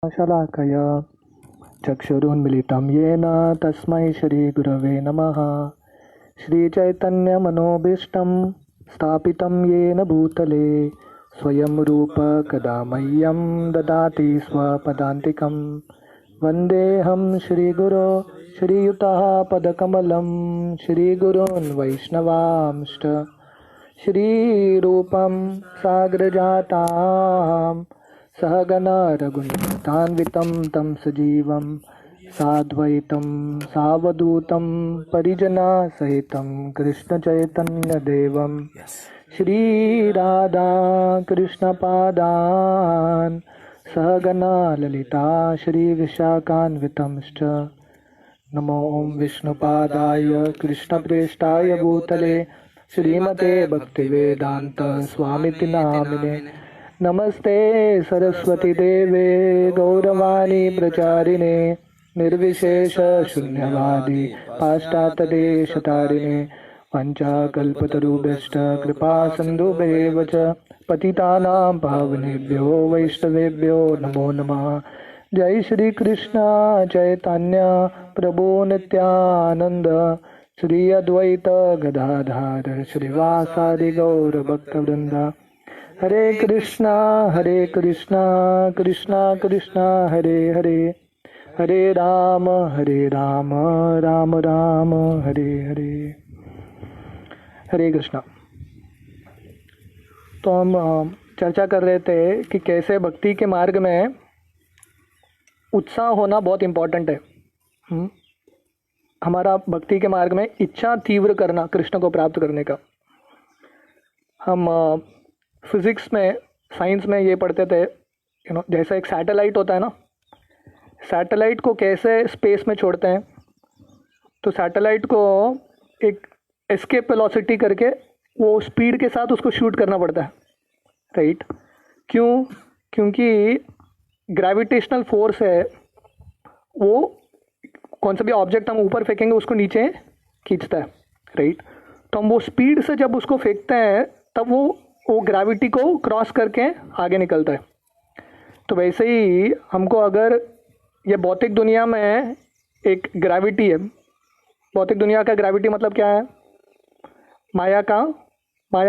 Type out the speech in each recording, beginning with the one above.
शलाकया चक्षुरुन्मिलितं येन तस्मै श्रीगुरवे नमः। श्रीचैतन्यमनोभीष्टं स्थापितं येन भूतले स्वयं रूप कदा मह्यं ददाति स्वपदान्तिकं। वन्देऽहं श्रीगुरो श्रीयुतः पदकमलं श्रीगुरून् वैष्णवांश्च श्रीरूपं साग्रजातां सहगना रघुनाथान्वितं तं सजीवं साद्वैतं सावधूतं परिजनसहितं कृष्णचैतन्यदेवं श्रीराधा कृष्णपादान् सहगना ललिता श्रीविशाखान्वितंश्च। नमो ॐ विष्णुपादाय कृष्णप्रेष्ठाय भूतले श्रीमते भक्तिवेदान्त स्वामिति नामिने। नमस्ते सरस्वती देवे गौरवाणी प्रचारिणे निर्विशेष शून्यवादी पाश्चात्यदेशतारिणे वंचाकल्पतरुभ्यश्च कृपा सिन्धुभ्येव च पतितानां पावनेभ्यो वैष्णवेभ्यो नमो नमः। जय श्री कृष्ण चैतन्य प्रभु नित्यानंद श्री अद्वैत गदाधर श्रीवासादि गौर भक्तवृंद। हरे कृष्णा कृष्णा कृष्णा हरे हरे, हरे राम राम राम हरे हरे। हरे कृष्णा। तो हम चर्चा कर रहे थे कि कैसे भक्ति के मार्ग में उत्साह होना बहुत इम्पोर्टेंट है। हमारा भक्ति के मार्ग में इच्छा तीव्र करना कृष्ण को प्राप्त करने का। हम फिजिक्स में साइंस में ये पढ़ते थे जैसा एक सैटेलाइट होता है ना, सैटेलाइट को कैसे स्पेस में छोड़ते हैं। तो सैटेलाइट को एक एस्केप वेलोसिटी करके वो स्पीड के साथ उसको शूट करना पड़ता है, राइट। क्यों? क्योंकि ग्रेविटेशनल फोर्स है, वो कौन सा भी ऑब्जेक्ट हम ऊपर फेंकेंगे उसको नीचे खींचता है, राइट। तो हम वो स्पीड से जब उसको फेंकते हैं तब वो ग्रेविटी को क्रॉस करके आगे निकलता है। तो वैसे ही हमको अगर ये भौतिक दुनिया में एक ग्रेविटी है, भौतिक दुनिया का ग्रेविटी मतलब क्या है? माया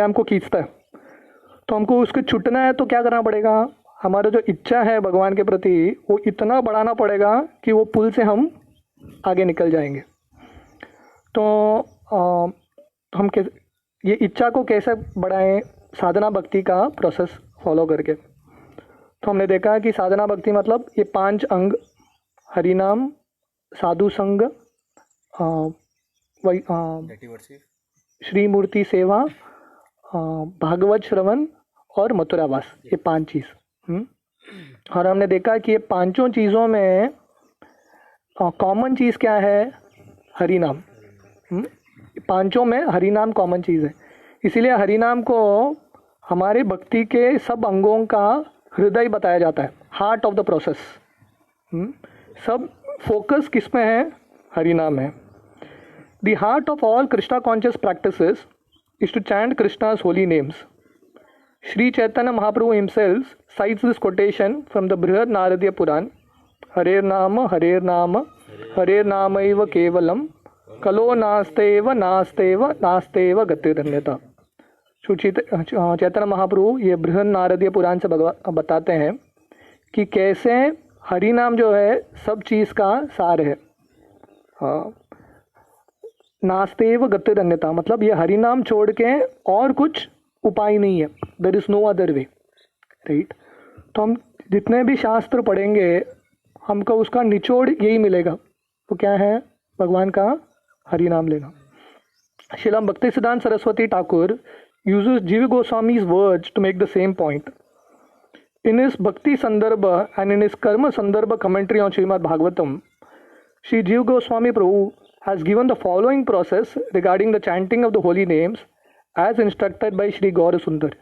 हमको खींचता है। तो हमको उसको छूटना है तो क्या करना पड़ेगा? हमारा जो इच्छा है भगवान के प्रति वो इतना बढ़ाना पड़ेगा कि वो पुल से हम आगे निकल जाएंगे। तो हम ये इच्छा को कैसे बढ़ाएं? साधना भक्ति का प्रोसेस फॉलो करके। तो हमने देखा कि साधना भक्ति मतलब ये 5 अंग, हरिनाम, साधु संग, श्री मूर्ति सेवा, भागवत श्रवण और मथुरावास, ये 5 चीज़। और हमने देखा कि ये पांचों चीज़ों में कॉमन चीज़ क्या है? हरिनाम। पांचों में हरिनाम कॉमन चीज़ है। इसीलिए हरिनाम को हमारे भक्ति के सब अंगों का हृदय बताया जाता है, हार्ट ऑफ द प्रोसेस। सब फोकस किस में है? हरिनाम है। The heart of all Krishna conscious practices is to chant Krishna's holy names. Sri Chaitanya Mahaprabhu himself cites this quotation from the Brihad Naradiya Puran. Harer Nama Namaiva Kevalam Kalo Nasteva Gatiranyata. Chaitanya Mahaprabhu ये बृहद नारदीय पुराण से बताते हैं कि कैसे हरि नाम जो है सब चीज़ का सार है। नास्तेव गतिरन्यता मतलब ये हरि नाम छोड़ के और कुछ उपाय नहीं है, there is no other way, right. तो हम जितने भी शास्त्र पढ़ेंगे हमको उसका निचोड़ यही मिलेगा, वो क्या है? भगवान का हरि नाम लेना। Srila भक्तिसिद्धांत Saraswati Thakur uses Jiva Goswami's words to make the same point. In his Bhakti Sandarbha and in his Karma Sandarbha commentary on Srimad Bhagavatam, Sri Jiva Goswami Prabhu has given the following process regarding the chanting of the holy names as instructed by Sri Gaura Sundar.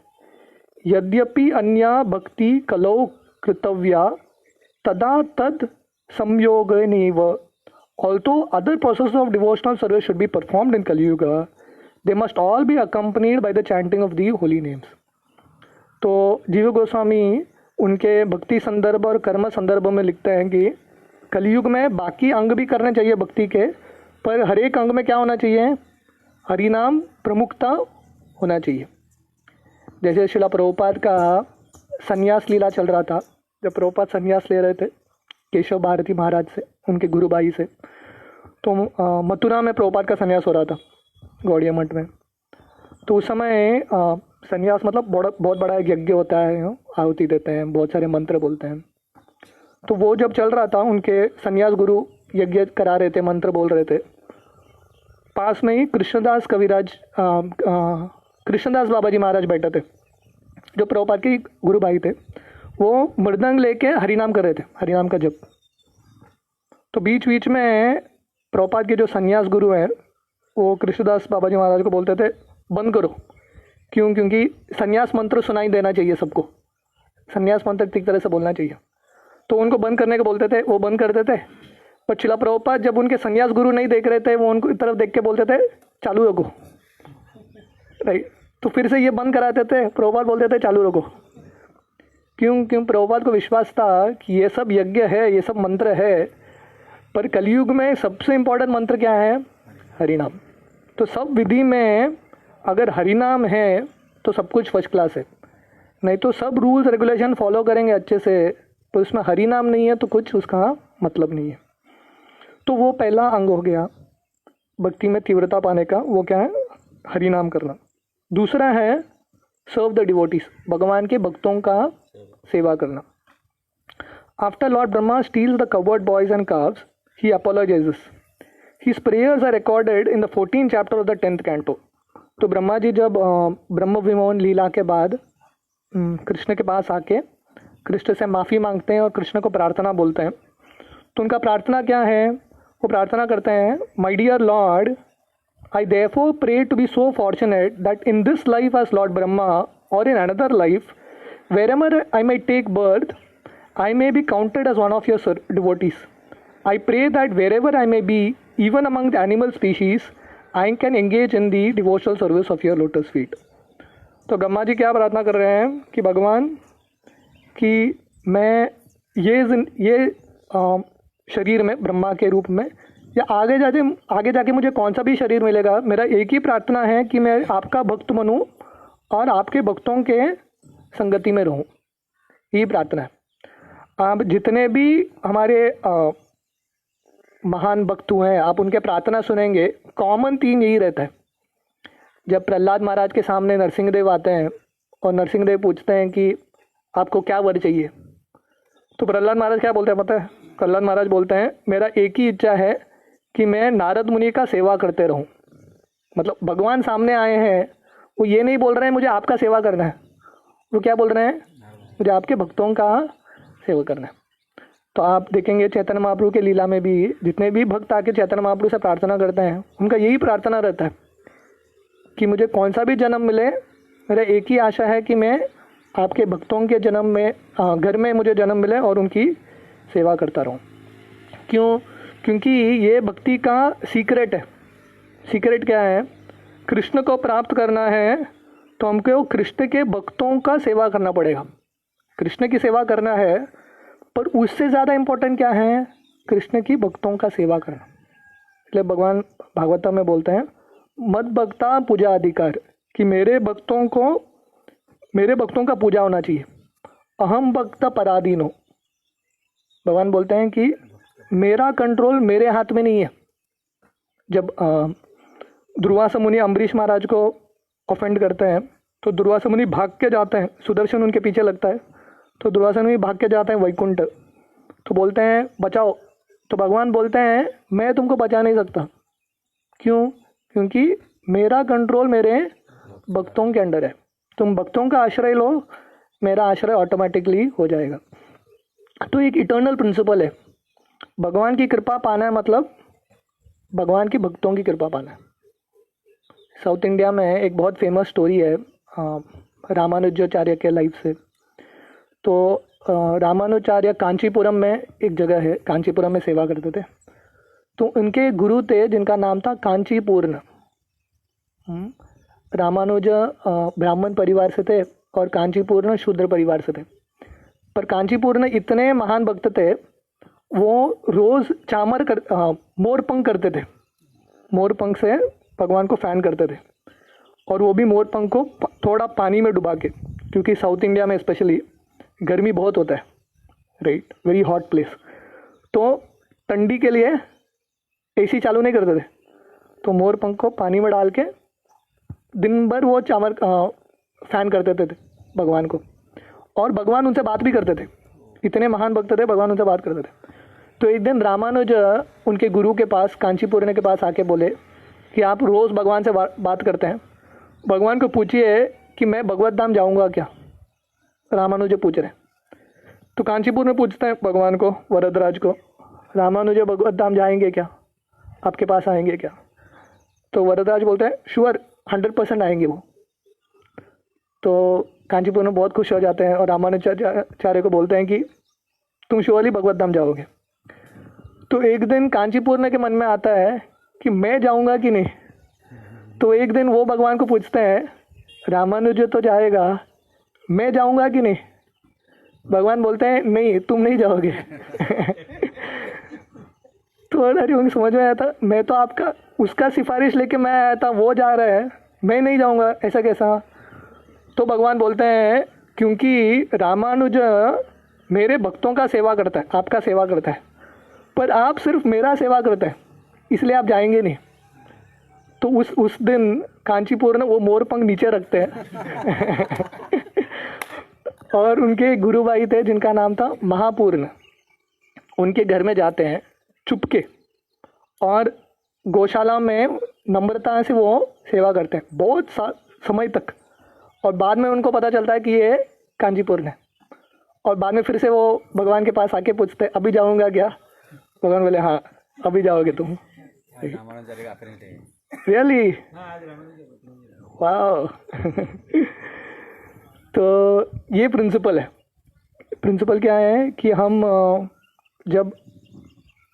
Yadyapi anya bhakti kalau kritavya tada tad samyoganeva. Although other processes of devotional service should be performed in Kali Yuga, they must all be accompanied by the chanting of the holy names. तो जीव गोस्वामी उनके भक्ति संदर्भ और कर्म संदर्भ में लिखते हैं कि कलयुग में बाकी अंग भी करने चाहिए भक्ति के, पर हर एक अंग में क्या होना चाहिए, हरिनाम प्रमुखता होना चाहिए। जैसे शिला प्रभुपाद का संन्यास लीला चल रहा था, जब प्रभुपाद संन्यास ले रहे थे केशव भारती महाराज से, उनके गुरुबाई से, तो मथुरा में प्रभुपाद का संन्यास हो रहा था गौड़िया मठ में। तो उस समय संन्यास मतलब बहुत बड़ा एक यज्ञ होता है, आहुति देते हैं, बहुत सारे मंत्र बोलते हैं। तो वो जब चल रहा था, उनके संन्यास गुरु यज्ञ करा रहे थे, मंत्र बोल रहे थे, पास में ही कृष्णदास कविराज कृष्णदास बाबा जी महाराज बैठे थे, जो प्रभुपाद के गुरु भाई थे। वो मृदंग लेके हरिनाम कर रहे थे, हरिनाम का जप। तो बीच बीच में प्रभुपाद के जो संन्यास गुरु हैं वो कृष्णदास बाबा जी महाराज को बोलते थे बंद करो, क्योंकि संन्यास मंत्र सुनाई देना चाहिए सबको, संन्यास मंत्र ठीक तरह से बोलना चाहिए। तो उनको बंद करने को बोलते थे, वो बंद करते थे। पर शिला प्रभुपाद जब उनके संन्यास गुरु नहीं देख रहे थे, वो उनको तरफ देख के बोलते थे चालू रखो, राइट। तो फिर से ये बंद कराते थे, प्रभुपाद बोलते थे चालू रखो। क्यों प्रभुपाद को विश्वास था कि ये सब यज्ञ है, ये सब मंत्र है, पर कलयुग में सबसे इम्पोर्टेंट मंत्र क्या है, हरिनाम। तो सब विधि में अगर हरिनाम है तो सब कुछ फर्स्ट क्लास है, नहीं तो सब रूल्स रेगुलेशन फॉलो करेंगे अच्छे से, तो इसमें हरिनाम नहीं है तो कुछ उसका मतलब नहीं है। तो वो पहला अंग हो गया भक्ति में तीव्रता पाने का, वो क्या है, हरिनाम करना। दूसरा है सर्व द डिवोटीज, भगवान के भक्तों का सेवा करना। After Lord Brahma steels the covered boys and calves, he apologizes. His prayers are recorded in the 14th chapter of the 10th canto. तो ब्रह्मा जी जब ब्रह्म विमोहन लीला के बाद कृष्ण के पास आके कृष्ण से माफ़ी मांगते हैं और कृष्ण को प्रार्थना बोलते हैं, तो उनका प्रार्थना क्या है, वो प्रार्थना करते हैं, my dear lord, I therefore pray to be so fortunate that in this life as Lord Brahma or in another life, wherever I may take birth, I may be counted as one of your devotees. I pray that wherever I may be, even among the animal species, I can engage in the devotional service of your lotus feet. तो ब्रह्मा जी क्या प्रार्थना कर रहे हैं कि भगवान कि मैं ये शरीर में ब्रह्मा के रूप में या आगे जाके मुझे कौन सा भी शरीर मिलेगा, मेरा एक ही प्रार्थना है कि मैं आपका भक्त बनूं और आपके भक्तों के संगति में रहूं, यही प्रार्थना है। आप जितने भी हमारे महान भक्त हुए हैं, आप उनके प्रार्थना सुनेंगे, कॉमन थीम यही रहता है। जब प्रहलाद महाराज के सामने नरसिंहदेव आते हैं और नरसिंहदेव पूछते हैं कि आपको क्या वर चाहिए, तो प्रहलाद महाराज क्या बोलते हैं पता है, प्रहलाद महाराज बोलते हैं मेरा एक ही इच्छा है कि मैं नारद मुनि का सेवा करते रहूं। मतलब भगवान सामने आए हैं, वो ये नहीं बोल रहे हैं मुझे आपका सेवा करना है, वो क्या बोल रहे हैं, मुझे आपके भक्तों का सेवा करना है। तो आप देखेंगे चैतन्य महाप्रभु के लीला में भी जितने भी भक्त आके चैतन्य महाप्रभु से प्रार्थना करते हैं, उनका यही प्रार्थना रहता है कि मुझे कौन सा भी जन्म मिले, मेरा एक ही आशा है कि मैं आपके भक्तों के जन्म में घर में मुझे जन्म मिले और उनकी सेवा करता रहूं। क्योंकि ये भक्ति का सीक्रेट है। सीक्रेट क्या है, कृष्ण को प्राप्त करना है तो हमको कृष्ण के भक्तों का सेवा करना पड़ेगा। कृष्ण की सेवा करना है, पर उससे ज़्यादा इम्पोर्टेंट क्या है, कृष्ण की भक्तों का सेवा करना। इसलिए भगवान भागवतम में बोलते हैं मद भक्ता पूजा अधिकार, कि मेरे भक्तों का पूजा होना चाहिए। अहम भक्त पराधीन हो, भगवान बोलते हैं कि मेरा कंट्रोल मेरे हाथ में नहीं है। जब दुर्वासा मुनि अम्बरीश महाराज को ऑफेंड करते हैं तो दुर्वासा मुनि भाग के जाते हैं, सुदर्शन उनके पीछे लगता है, तो दुर्वासा मुनि भाग के जाते हैं वैकुंठ, तो बोलते हैं बचाओ, तो भगवान बोलते हैं मैं तुमको बचा नहीं सकता। क्यों? क्योंकि मेरा कंट्रोल मेरे भक्तों के अंडर है। तुम भक्तों का आश्रय लो, मेरा आश्रय ऑटोमेटिकली हो जाएगा। तो एक इटर्नल प्रिंसिपल है, भगवान की कृपा पाना है मतलब भगवान की भक्तों की कृपा पाना है। साउथ इंडिया में एक बहुत फेमस स्टोरी है रामानुजाचार्य के लाइफ से। तो रामानुजाचार्य कांचीपुरम में एक जगह है, कांचीपुरम में सेवा करते थे। तो उनके गुरु थे जिनका नाम था कांचीपूर्ण। रामानुज ब्राह्मण परिवार से थे और कांचीपूर्ण शूद्र परिवार से थे। पर कांचीपुर में इतने महान भक्त थे, वो रोज़ मोर पंख करते थे, मोर पंख से भगवान को फैन करते थे, और वो भी मोर पंख को थोड़ा पानी में डुबा के, क्योंकि साउथ इंडिया में स्पेशली गर्मी बहुत होता है, राइट, वेरी हॉट प्लेस। तो ठंडी के लिए एसी चालू नहीं करते थे, तो मोर पंख को पानी में डाल के दिन भर वो फैन करते थे भगवान को, और भगवान उनसे बात भी करते थे। इतने महान भक्त थे, भगवान उनसे बात करते थे। तो एक दिन रामानुज उनके गुरु के पास, कांचीपुरने के पास आके बोले कि आप रोज़ भगवान से बात करते हैं, भगवान को पूछिए कि मैं भगवत धाम जाऊंगा क्या। रामानुज पूछ रहे, तो कांचीपुर में पूछते हैं भगवान को, वरदराज को, रामानुज भगवत धाम जाएंगे क्या, आपके पास आएंगे क्या। तो वरदराज बोलते हैं श्योर, 100% आएंगे वो। तो कांचीपुर में बहुत खुश हो जाते हैं और रामानुजाचार्य को बोलते हैं कि तुम श्योरली भगवत धाम जाओगे। तो एक दिन कांचीपुर के मन में आता है कि मैं जाऊंगा कि नहीं। तो एक दिन वो भगवान को पूछते हैं, रामानुज तो जाएगा, मैं जाऊंगा कि नहीं। भगवान बोलते हैं नहीं, तुम नहीं जाओगे। तो अरे उनको समझ में आया था, मैं तो आपका उसका सिफारिश लेके मैं आया था, वो जा रहा है, मैं नहीं जाऊंगा, ऐसा कैसा। तो भगवान बोलते हैं क्योंकि रामानुज मेरे भक्तों का सेवा करता है, आपका सेवा करता है, पर आप सिर्फ मेरा सेवा करते हैं, इसलिए आप जाएंगे नहीं। तो उस दिन कांचीपुर में वो मोर पंख नीचे रखते हैं। और उनके गुरु भाई थे जिनका नाम था महापूर्ण, उनके घर में जाते हैं चुपके, और गौशाला में नम्रता से वो सेवा करते हैं बहुत समय तक। और बाद में उनको पता चलता है कि ये कांचीपुर है, और बाद में फिर से वो भगवान के पास आके पूछते हैं अभी जाऊंगा क्या। भगवान बोले हाँ अभी जाओगे तुम। रियली वाह। तो ये प्रिंसिपल है। प्रिंसिपल क्या है कि हम जब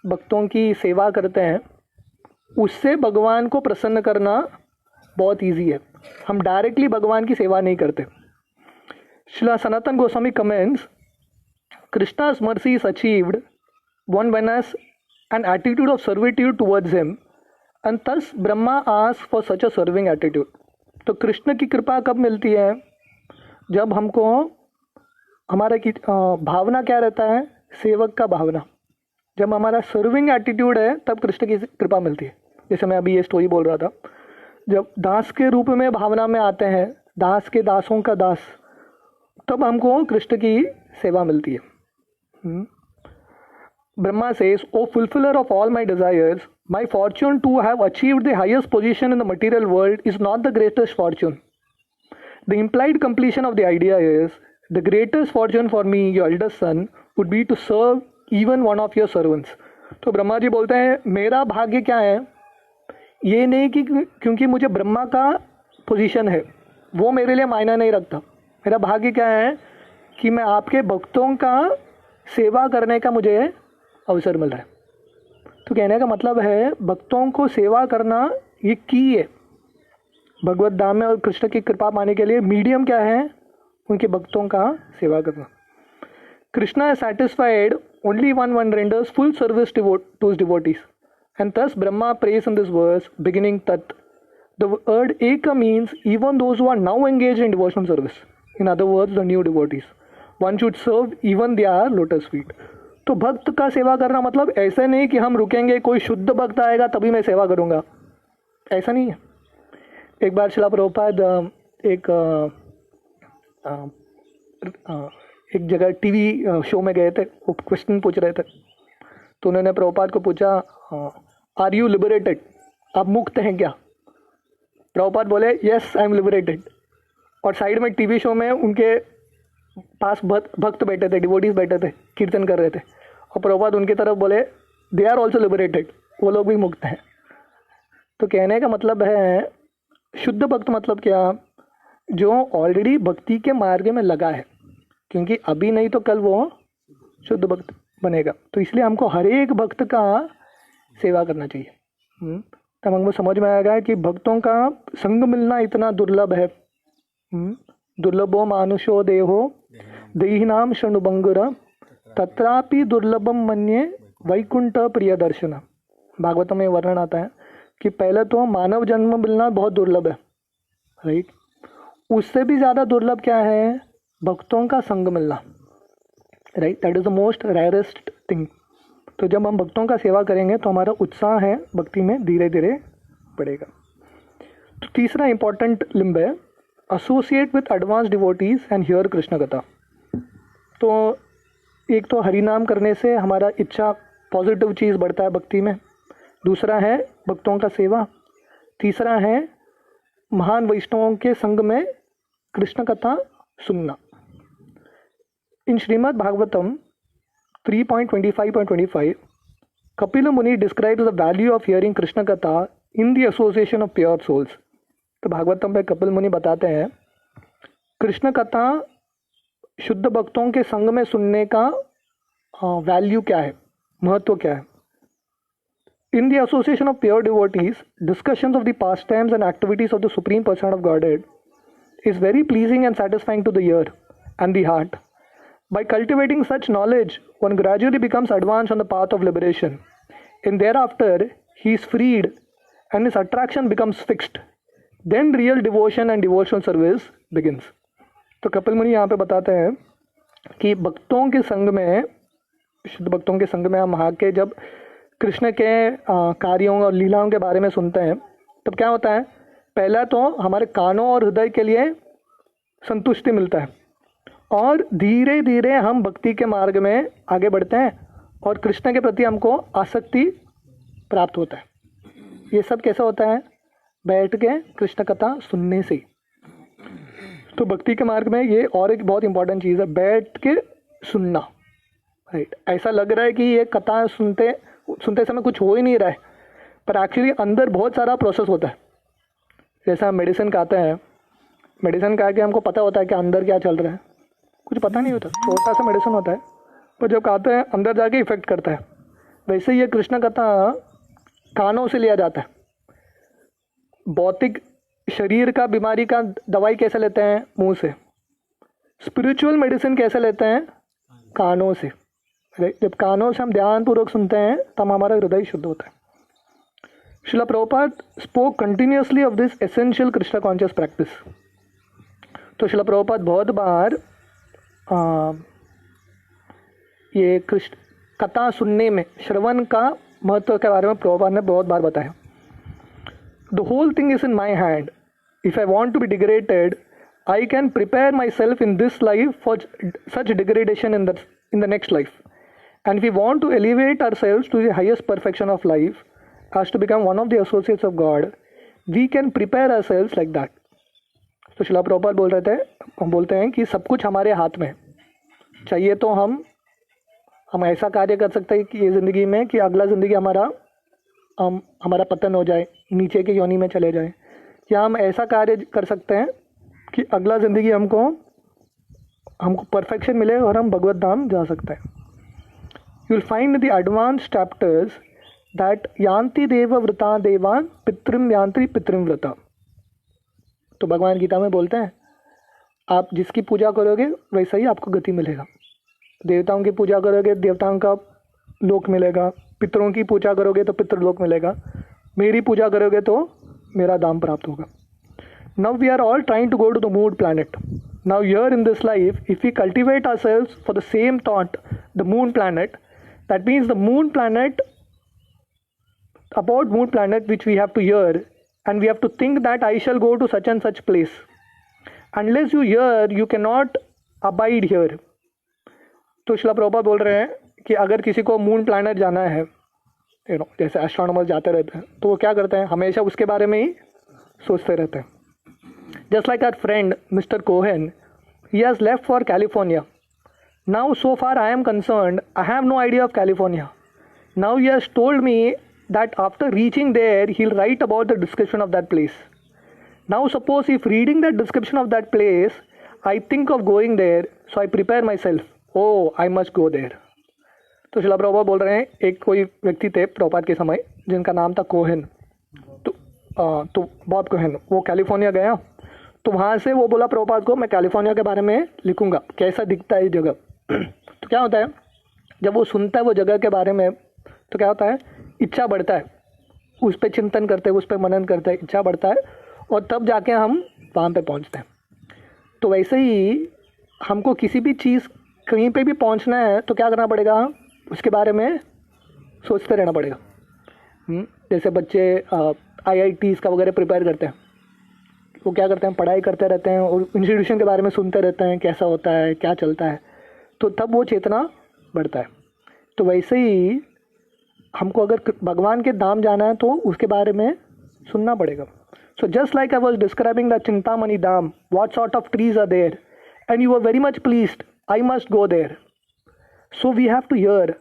भक्तों की सेवा करते हैं, उससे भगवान को प्रसन्न करना बहुत इजी है। हम डायरेक्टली भगवान की सेवा नहीं करते। Srila Sanatana Goswami comments, Krishna's mercy is achieved one when has an attitude of servitude towards him, and thus Brahma asks for such a serving attitude. तो कृष्ण की कृपा कब मिलती है? जब हमको हमारा की भावना क्या रहता है, सेवक का भावना। जब हमारा सर्विंग एटीट्यूड है तब कृष्ण की कृपा मिलती है। जैसे मैं अभी ये स्टोरी बोल रहा था, जब दास के रूप में भावना में आते हैं, दास के दासों का दास, तब हमको कृष्ण की सेवा मिलती है। Brahma says, O fulfiller of all my desires, my fortune to have achieved the highest position in the material world is not the greatest fortune. The implied completion of the idea is, the greatest fortune for me, your eldest son, would be to serve even one of your servants. तो ब्रह्मा जी बोलते हैं मेरा भाग्य क्या है, ये नहीं कि क्योंकि मुझे ब्रह्मा का पोजीशन है वो मेरे लिए मायना नहीं रखता। मेरा भाग्य क्या है कि मैं आपके भक्तों का सेवा करने का मुझे अवसर मिल रहा है। तो कहने का मतलब है भक्तों को सेवा करना ये की है भगवत धाम में, और कृष्ण की कृपा पाने के लिए मीडियम क्या है, उनके भक्तों का सेवा करना। Krishna is satisfied only when one renders full service to his devotees, and thus Brahma prays in this verse beginning Tat. The word Eka means even those who are now engaged in devotional service. In other words, the new devotees. One should serve even their lotus feet. तो भक्त का सेवा करना मतलब ऐसा नहीं कि हम रुकेंगे, कोई शुद्ध भक्त आएगा तभी मैं सेवा करूँगा, ऐसा नहीं है। एक बार श्रीला प्रभुपाद एक जगह टीवी शो में गए थे, वो क्वेश्चन पूछ रहे थे, तो उन्होंने प्रभुपाद को पूछा आर यू लिबरेटेड, आप मुक्त हैं क्या। प्रभुपाद बोले यस आई एम लिबरेटेड, और साइड में टीवी शो में उनके पास भक्त बैठे थे, डिवोटीज बैठे थे, कीर्तन कर रहे थे, और प्रभुपाद उनकी तरफ बोले दे आर ऑल्सो लिबरेटेड, वो लोग भी मुक्त हैं। तो कहने का मतलब है शुद्ध भक्त मतलब क्या, जो ऑलरेडी भक्ति के मार्ग में लगा है, क्योंकि अभी नहीं तो कल वो शुद्ध भक्त बनेगा। तो इसलिए हमको हर एक भक्त का सेवा करना चाहिए। तब हमको समझ में आएगा कि भक्तों का संग मिलना इतना दुर्लभ है। दुर्लभो मानुषो देहो देहिनाम शनुबंगुर तत्रापि दुर्लभम मन्ये वैकुंठ प्रिय दर्शन। भागवतम में वर्णन आता है कि पहले तो मानव जन्म मिलना बहुत दुर्लभ है, राइट। उससे भी ज़्यादा दुर्लभ क्या है? भक्तों का संग मिलना, right. That is the most rarest thing. तो जब हम भक्तों का सेवा करेंगे तो हमारा उत्साह है भक्ति में धीरे धीरे बढ़ेगा। तो तीसरा इंपॉर्टेंट लिंब है associate with advance devotees and here Krishna कथा। तो एक तो हरि नाम करने से हमारा इच्छा पॉजिटिव चीज़ बढ़ता है भक्ति में, दूसरा है भक्तों का सेवा, तीसरा है महान वैष्णवों के संग में कृष्ण कथा सुनना। इन Shrimad Bhagavatam 3.25.25 Kapila Muni describes the value of hearing Krishna Katha in the association of pure souls। तो भागवतम में कपिल मुनि बताते हैं कृष्ण कथा शुद्ध भक्तों के संग में सुनने का वैल्यू क्या है, महत्व क्या है। In the association of pure devotees, discussions of the pastimes and activities of the Supreme Person of Godhead is very pleasing and satisfying to the ear and the heart. By cultivating such knowledge, one gradually becomes advanced on the path of liberation, and thereafter he is freed and his attraction becomes fixed. Then real devotion and devotional service begins। तो कपिल मुनि यहाँ पे बताते हैं कि भक्तों के संग में, शुद्ध भक्तों के संग में हम आके जब कृष्ण के कार्यों और लीलाओं के बारे में सुनते हैं तब क्या होता है? पहला तो हमारे कानों और हृदय के लिए संतुष्टि मिलता है और धीरे धीरे हम भक्ति के मार्ग में आगे बढ़ते हैं और कृष्ण के प्रति हमको आसक्ति प्राप्त होता है। ये सब कैसा होता है? बैठ के कृष्ण कथा सुनने से। तो भक्ति के मार्ग में ये और एक बहुत इंपॉर्टेंट चीज़ है, बैठ के सुनना, राइट। ऐसा लग रहा है कि ये कथा सुनते समय कुछ हो ही नहीं रहा है, पर एक्चुअली अंदर बहुत सारा प्रोसेस होता है। जैसा हम मेडिसिन खाते हैं, मेडिसिन खा के हमको पता होता है कि अंदर क्या चल रहा है, कुछ पता नहीं होता, छोटा सा मेडिसिन होता है, पर जब खाते हैं अंदर जाके इफेक्ट करता है। वैसे ये कृष्ण कथा कानों से लिया जाता है। भौतिक शरीर का बीमारी का दवाई कैसे लेते हैं? मुंह से। स्पिरिचुअल मेडिसिन कैसे लेते हैं? कानों से। जब कानों से हम ध्यानपूर्वक सुनते हैं तब हमारा हृदय शुद्ध होता है। Srila Prabhupada spoke continuously of this essential Krishna conscious practice. तो श्रील प्रभुपाद बहुत बार ये कृष्ण कथा सुनने में, श्रवण का महत्व के बारे में प्रभुपाद ने बहुत बार बताया। The whole thing is in my hand. If I want to be degraded, I can prepare myself in this life for such degradation in the next life. And if we want to elevate ourselves to the highest perfection of life, as to become one of the associates of God, we can prepare ourselves like that. तो श्रील प्रभुपाद बोलते हैं कि सब कुछ हमारे हाथ में चाहिए। तो हम ऐसा कार्य कर सकते हैं कि ये ज़िंदगी में कि अगला ज़िंदगी हमारा पतन हो जाए, नीचे की योनि में चले जाए, या हम ऐसा कार्य कर सकते हैं कि अगला ज़िंदगी हमको परफेक्शन मिले और हम भगवत धाम जा सकते हैं। You will find the advance chapters that यान्ति देव व्रता देवान पितृम यान्ति पितृम व्रता। तो भगवान गीता में बोलते हैं आप जिसकी पूजा करोगे वैसा ही आपको गति मिलेगा। देवताओं की पूजा करोगे देवताओं का लोक मिलेगा, पितरों की पूजा करोगे तो पितृलोक मिलेगा, मेरी पूजा करोगे तो मेरा धाम प्राप्त होगा। Now we are all trying to go to the moon planet. Now here in this life if we cultivate ourselves for the same thought, the moon planet, that means the moon planet, about moon planet which we have to hear, and we have to think that I shall go to such and such place. Unless you hear, you cannot abide here. तो श्रील प्रभुपाद बोल रहे हैं कि अगर किसी को moon planet जाना है, जैसे एस्ट्रोनॉमर्स जाते रहते हैं, तो वो क्या करते हैं? हमेशा उसके बारे में ही सोचते रहते हैं। Just like our friend mister Cohen, he has left for California. Now so far I am concerned, I have no idea of California. Now he has told me that after reaching there he'll write about the description of that place. Now suppose if reading that description of that place I think of going there, so I prepare myself, oh I must go there. तो श्रील प्रभुपाद बोल रहे हैं एक कोई व्यक्ति थे प्रभुपाद के समय जिनका नाम था कोहेन, तो बॉब कोहेन। वो कैलिफोर्निया गया तो वहाँ से वो बोला प्रभुपाद को मैं कैलिफोर्निया के बारे में लिखूंगा, कैसा दिखता है ये जगह। तो क्या होता है जब वो सुनता है वो जगह के बारे में, तो क्या होता है, इच्छा बढ़ता है, उस पर चिंतन करते हैं, उस पर मनन करते हैं, इच्छा बढ़ता है, और तब जाके हम वहाँ पे पहुँचते हैं। तो वैसे ही हमको किसी भी चीज़ कहीं पे भी पहुँचना है तो क्या करना पड़ेगा, उसके बारे में सोचते रहना पड़ेगा। जैसे बच्चे IITs का वगैरह प्रिपेयर करते हैं, वो क्या करते हैं, पढ़ाई करते रहते हैं और इंस्टीट्यूशन के बारे में सुनते रहते हैं, कैसा होता है, क्या चलता है, तो तब वो चेतना बढ़ता है। तो वैसे ही हमको अगर भगवान के धाम जाना है तो उसके बारे में सुनना पड़ेगा। So just like I was describing the Chintamani Dham, what sort of trees are there and you are very much pleased, I must go there. So we have to hear,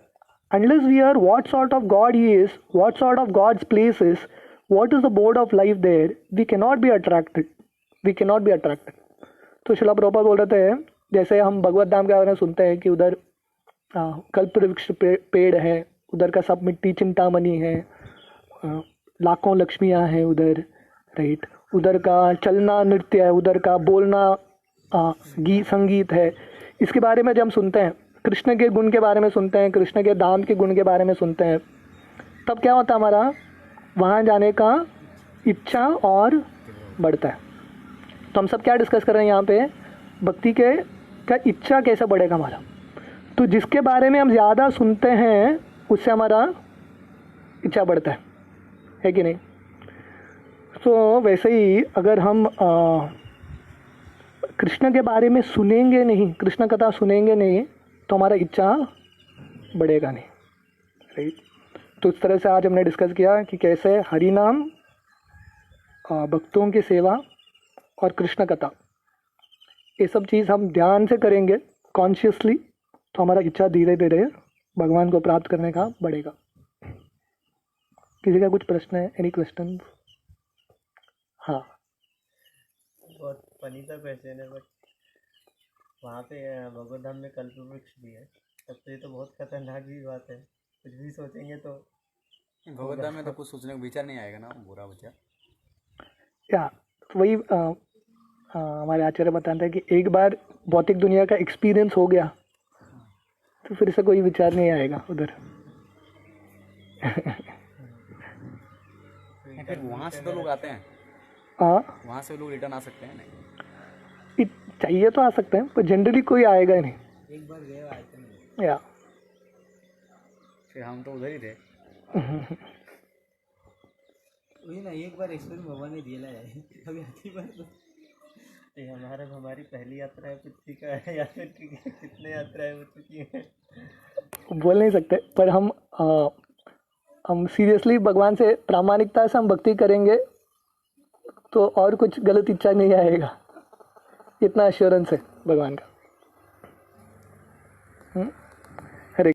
unless we hear what sort of God he is, what sort of God's place is, what is the board of life there, we cannot be attracted, we cannot be attracted. तो शिला प्रभुपाद बोल रहे थे, जैसे हम भगवत धाम के बारे में सुनते हैं कि उधर कल्प वृक्ष पेड़ है, उधर का सब मिट्टी चिंतामणि है, लाखों लक्ष्मियाँ हैं उधर, राइट, उधर का चलना नृत्य है, उधर का बोलना गीत संगीत है। इसके बारे में जब हम सुनते हैं, कृष्ण के गुण के बारे में सुनते हैं, कृष्ण के धाम के गुण के बारे में सुनते हैं, तब क्या होता है, हमारा वहाँ जाने का इच्छा और बढ़ता है। तो हम सब क्या डिस्कस कर रहे हैं यहाँ पे, भक्ति के का इच्छा कैसे बढ़ेगा हमारा। तो जिसके बारे में हम ज़्यादा सुनते हैं उससे हमारा इच्छा बढ़ता है कि नहीं। तो वैसे ही अगर हम कृष्ण के बारे में सुनेंगे नहीं, कृष्ण कथा सुनेंगे नहीं, तो हमारा इच्छा बढ़ेगा नहीं, राइट। तो इस तरह से आज हमने डिस्कस किया कि कैसे हरि नाम, भक्तों की सेवा और कृष्ण कथा, ये सब चीज़ हम ध्यान से करेंगे कॉन्शियसली, तो हमारा इच्छा धीरे धीरे भगवान को प्राप्त करने का बढ़ेगा। किसी का कुछ प्रश्न है, एनी क्वेश्चन? हाँ, बहुत फनी सा क्वेश्चन है, बट वहाँ पे भगवत धाम में कल्प वृक्ष भी है, तब तो ये तो बहुत खतरनाक भी बात है, कुछ भी सोचेंगे तो। भगवत धाम में तो कुछ सोचने का विचार नहीं आएगा ना, बुरा विचार। या वही हमारे आचार्य बताते हैं कि एक बार भौतिक दुनिया का एक्सपीरियंस हो गया तो फिर से कोई विचार नहीं आएगा उधर। फिर वहाँ से तो लोग आते हैं, हाँ, वहाँ से लोग रिटर्न आ सकते हैं नहीं? चाहिए तो आ सकते हैं, पर जनरली कोई आएगा ही नहीं। एक बार गए आए थे नहीं। या फिर हम तो उधर ही थे। वही ना, एक बार एक्सपीरियंस भगवान ने दिया है, अभी आखिरी बार तो ये हमारी पहली यात्रा है पृथ्वी का है, या फिर कितने यात्राएं हो चुकी हैं बोल नहीं सकते, पर हम सीरियसली भगवान से प्रामाणिकता से हम भक्ति करेंगे तो और कुछ गलत इच्छा नहीं आएगा, इतना एश्योरेंस है भगवान का।